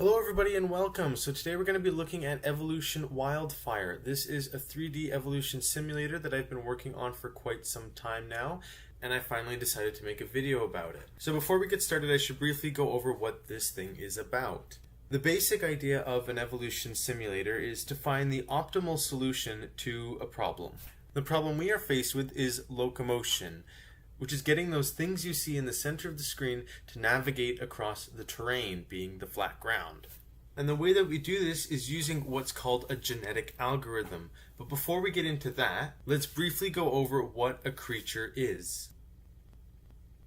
Hello everybody and welcome. So today we're going to be looking at Evolution WildFire. This is a 3D evolution simulator that I've been working on for quite some time now, and I finally decided to make a video about it. So before we get started, I should briefly go over what this thing is about. The basic idea of an evolution simulator is to find the optimal solution to a problem. The problem we are faced with is locomotion, which is getting those things you see in the center of the screen to navigate across the terrain, being the flat ground. And the way that we do this is using what's called a genetic algorithm. But before we get into that, let's briefly go over what a creature is.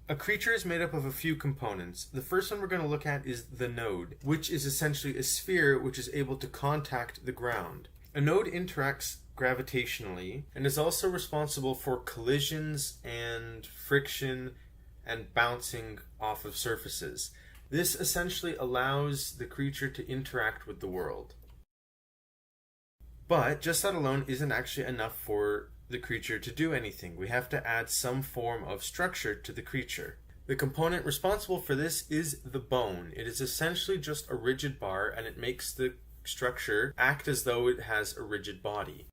A creature is made up of a few components. The first one we're going to look at is the node, which is essentially a sphere which is able to contact the ground. A node interacts gravitationally and is also responsible for collisions and friction and bouncing off of surfaces. This essentially allows the creature to interact with the world. But just that alone isn't actually enough for the creature to do anything. We have to add some form of structure to the creature. The component responsible for this is the bone. It is essentially just a rigid bar, and it makes the structure act as though it has a rigid body.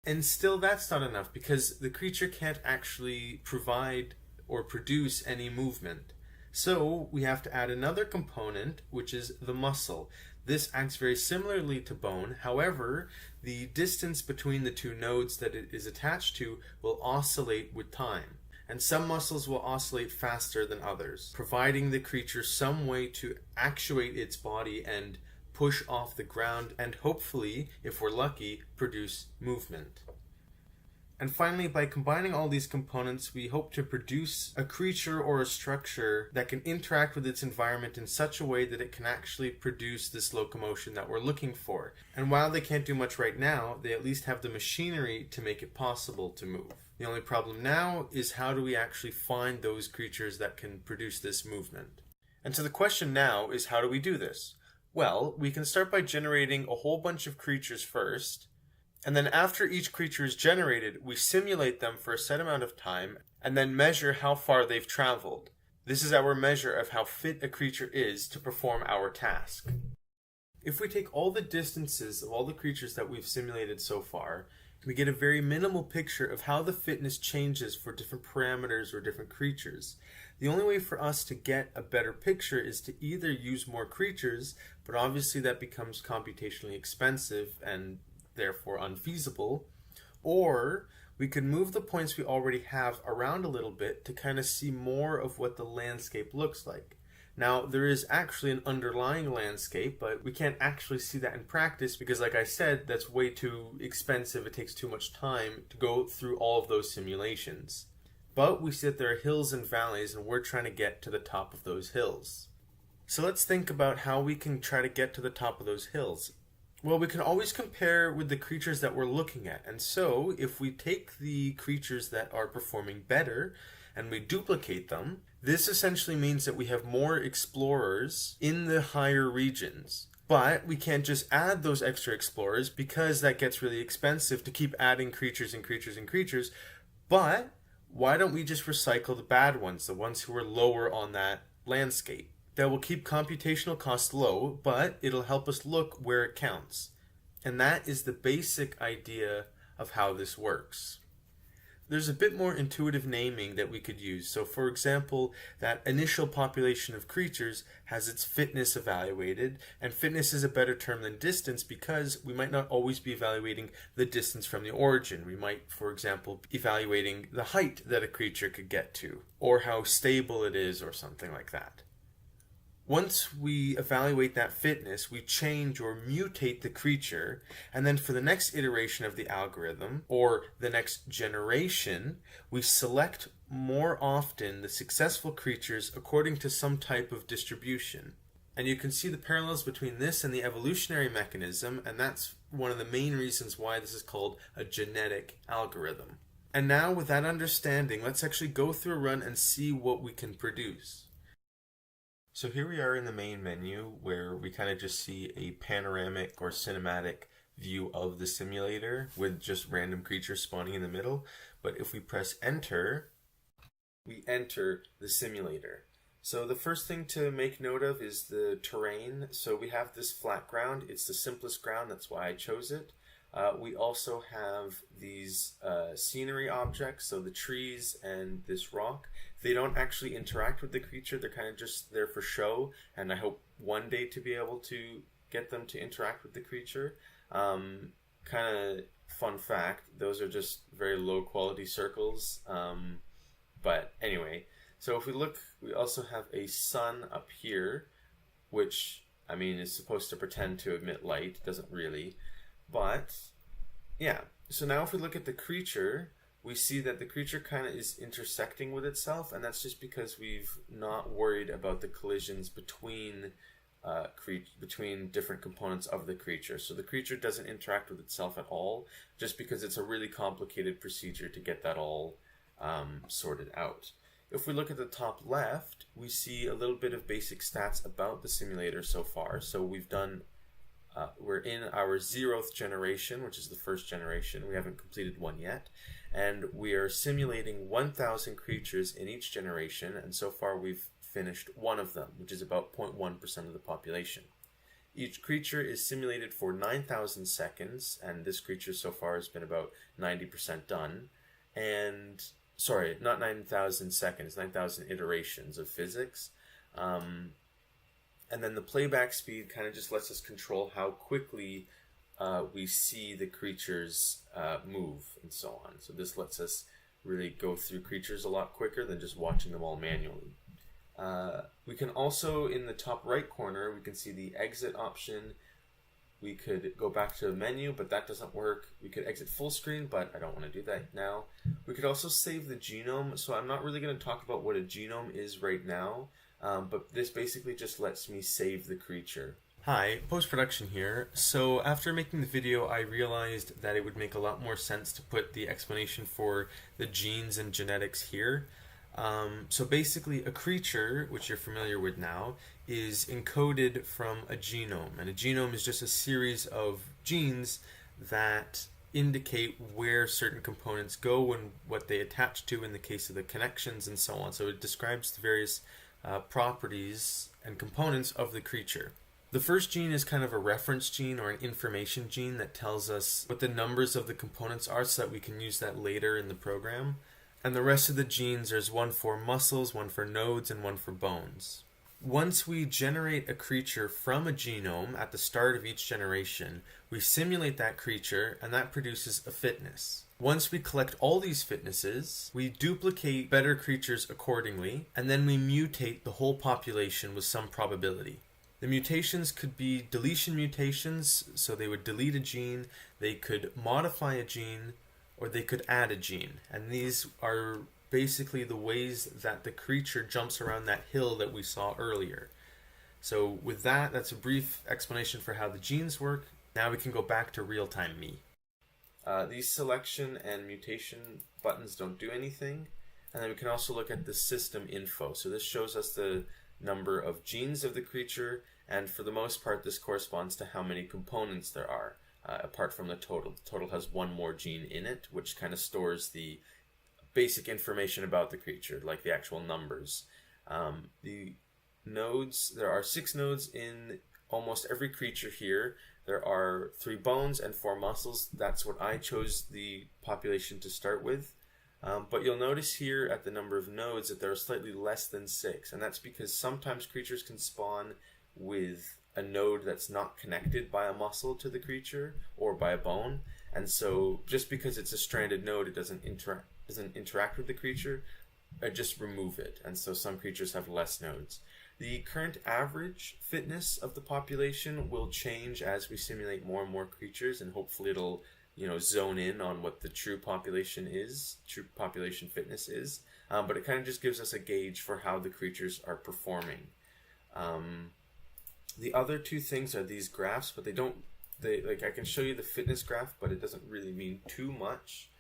And still that's not enough, because the creature can't actually provide or produce any movement. So we have to add another component, which is the muscle. This acts very similarly to bone. However, the distance between the two nodes that it is attached to will oscillate with time. And some muscles will oscillate faster than others, providing the creature some way to actuate its body and push off the ground and hopefully, if we're lucky, produce movement. And finally, by combining all these components, we hope to produce a creature or a structure that can interact with its environment in such a way that it can actually produce this locomotion that we're looking for. And while they can't do much right now, they at least have the machinery to make it possible to move. The only problem now is, how do we actually find those creatures that can produce this movement? And so the question now is, how do we do this? Well, we can start by generating a whole bunch of creatures first, and then after each creature is generated, we simulate them for a set amount of time, and then measure how far they've traveled. This is our measure of how fit a creature is to perform our task. If we take all the distances of all the creatures that we've simulated so far, we get a very minimal picture of how the fitness changes for different parameters or different creatures. The only way for us to get a better picture is to either use more creatures, but obviously that becomes computationally expensive and therefore unfeasible, or we could move the points we already have around a little bit to kind of see more of what the landscape looks like. Now, there is actually an underlying landscape, but we can't actually see that in practice because, like I said, that's way too expensive. It takes too much time to go through all of those simulations. But we see that there are hills and valleys, and we're trying to get to the top of those hills. So let's think about how we can try to get to the top of those hills. Well, we can always compare with the creatures that we're looking at. And so if we take the creatures that are performing better and we duplicate them, this essentially means that we have more explorers in the higher regions. But we can't just add those extra explorers because that gets really expensive to keep adding creatures and creatures and creatures. But why don't we just recycle the bad ones, the ones who are lower on that landscape? That will keep computational costs low, but it'll help us look where it counts. And that is the basic idea of how this works. There's a bit more intuitive naming that we could use. So for example, that initial population of creatures has its fitness evaluated, and fitness is a better term than distance because we might not always be evaluating the distance from the origin. We might, for example, be evaluating the height that a creature could get to, or how stable it is, or something like that. Once we evaluate that fitness, we change or mutate the creature, and then for the next iteration of the algorithm, or the next generation, we select more often the successful creatures according to some type of distribution. And you can see the parallels between this and the evolutionary mechanism, and that's one of the main reasons why this is called a genetic algorithm. And now with that understanding, let's actually go through a run and see what we can produce. So here we are in the main menu where we kind of just see a panoramic or cinematic view of the simulator with just random creatures spawning in the middle. But if we press enter, we enter the simulator. So the first thing to make note of is the terrain. So we have this flat ground. It's the simplest ground, that's why I chose it. We also have these scenery objects, so the trees and this rock. They don't actually interact with the creature, they're kind of just there for show, and I hope one day to be able to get them to interact with the creature. Kind of fun fact, those are just very low quality circles. But anyway, so if we look, we also have a sun up here, which, I mean, is supposed to pretend to emit light, doesn't really. But, yeah, so now if we look at the creature, we see that the creature kind of is intersecting with itself, and that's just because we've not worried about the collisions between different components of the creature. So the creature doesn't interact with itself at all, just because it's a really complicated procedure to get that all sorted out. If we look at the top left, we see a little bit of basic stats about the simulator so far. So we've done, we're in our 0th generation, which is the first generation. We haven't completed one yet. And we are simulating 1,000 creatures in each generation, and so far we've finished one of them, which is about 0.1% of the population. Each creature is simulated for 9,000 seconds, and this creature so far has been about 90% done. And sorry, not 9,000 seconds, 9,000 iterations of physics. And then the playback speed kind of just lets us control how quickly we see the creatures move and so on. So this lets us really go through creatures a lot quicker than just watching them all manually. We can also, in the top right corner, we can see the exit option. We could go back to the menu, but that doesn't work. We could exit full screen, but I don't want to do that now. We could also save the genome. So I'm not really going to talk about what a genome is right now, but this basically just lets me save the creature. Hi, post-production here. So after making the video, I realized that it would make a lot more sense to put the explanation for the genes and genetics here. So basically a creature, which you're familiar with now, is encoded from a genome, and a genome is just a series of genes that indicate where certain components go and what they attach to in the case of the connections and so on. So it describes the various properties and components of the creature. The first gene is kind of a reference gene or an information gene that tells us what the numbers of the components are so that we can use that later in the program. And the rest of the genes, there's one for muscles, one for nodes, and one for bones. Once we generate a creature from a genome at the start of each generation, we simulate that creature, and that produces a fitness. Once we collect all these fitnesses, we duplicate better creatures accordingly, and then we mutate the whole population with some probability. The mutations could be deletion mutations, so they would delete a gene, they could modify a gene, or they could add a gene. And these are basically the ways that the creature jumps around that hill that we saw earlier. So with that, that's a brief explanation for how the genes work. Now we can go back to real-time me. These selection and mutation buttons don't do anything. And then we can also look at the system info. So this shows us the number of genes of the creature, and for the most part this corresponds to how many components there are. Apart from the total. The total has one more gene in it, which kind of stores the basic information about the creature, like the actual numbers. The nodes, there are 6 nodes in almost every creature here. There are 3 bones and 4 muscles. That's what I chose the population to start with. But you'll notice here at the number of nodes that there are slightly less than 6, and that's because sometimes creatures can spawn with a node that's not connected by a muscle to the creature or by a bone, and so just because it's a stranded node, it doesn't interact with the creature. I just remove it, and so some creatures have less nodes. The current average fitness of the population will change as we simulate more and more creatures, and hopefully it'll zone in on what the true population fitness is. But it kind of just gives us a gauge for how the creatures are performing. The other 2 things are these graphs, but I can show you the fitness graph, but it doesn't really mean too much.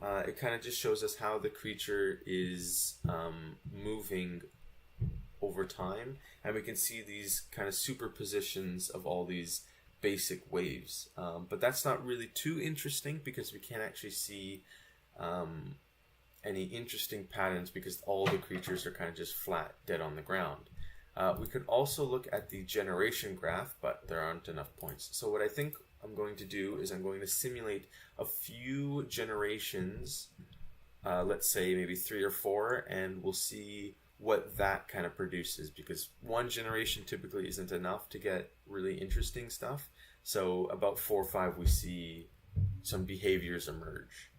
It kind of just shows us how the creature is moving over time, and we can see these kind of superpositions of all these basic waves. But that's not really too interesting because we can't actually see any interesting patterns because all the creatures are kind of just flat, dead on the ground. We could also look at the generation graph, but there aren't enough points. So what I think I'm going to do is I'm going to simulate a few generations, let's say maybe 3 or 4, and we'll see what that kind of produces, because one generation typically isn't enough to get really interesting stuff. So about 4 or 5 we see some behaviors emerge.